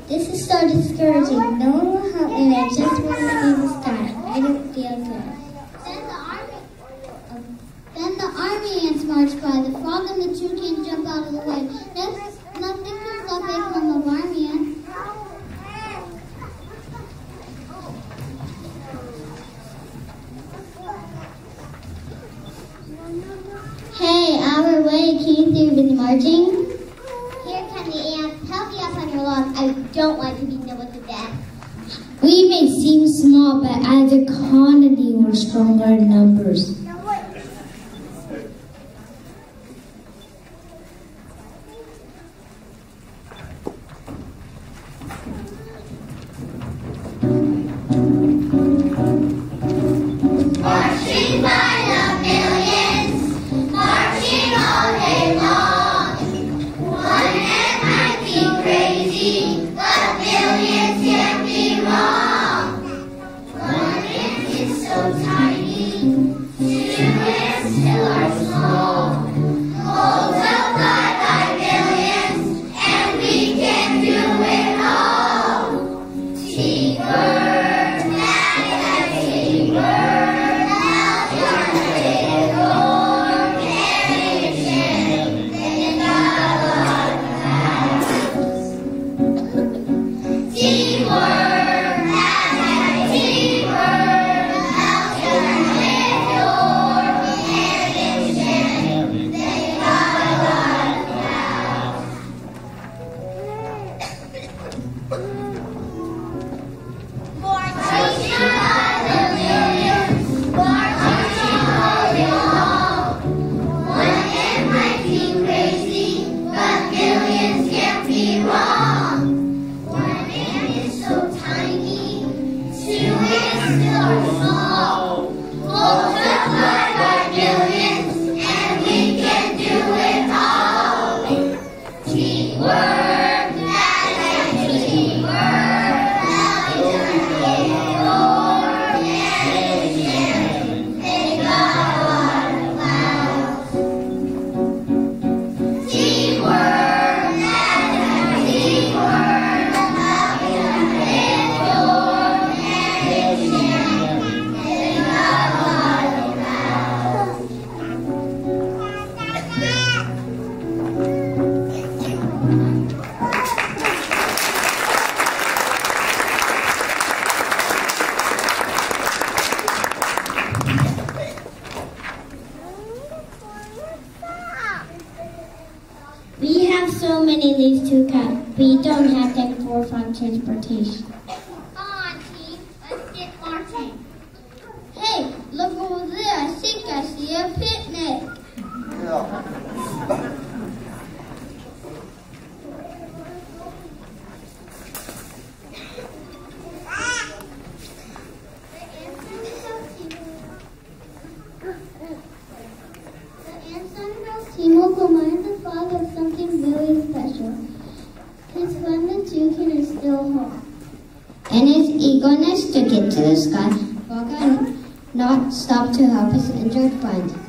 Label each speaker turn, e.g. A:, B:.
A: This is so discouraging. No one will help me. I just want to see the sky. I don't feel good. Then the army ants march by. The frog and the toucan jump out of the way. Nothing can stop a clump of army ants. Hey, our way, can you see we've been marching?
B: Here come the ants. Help me up on your log. I don't like to be nibbled to death.
A: We may seem small, but as a colony, we're stronger in numbers. We have so many leaves to cut. We don't have time for farm transportation.
B: Come on, team. Let's get marching.
A: Hey, look over there. I think I see a picnic.
B: Team will remind the fog of something really special. It's when the toucan is still home.
A: And his eagerness to get to the sky will not stop to help us enjoy fun.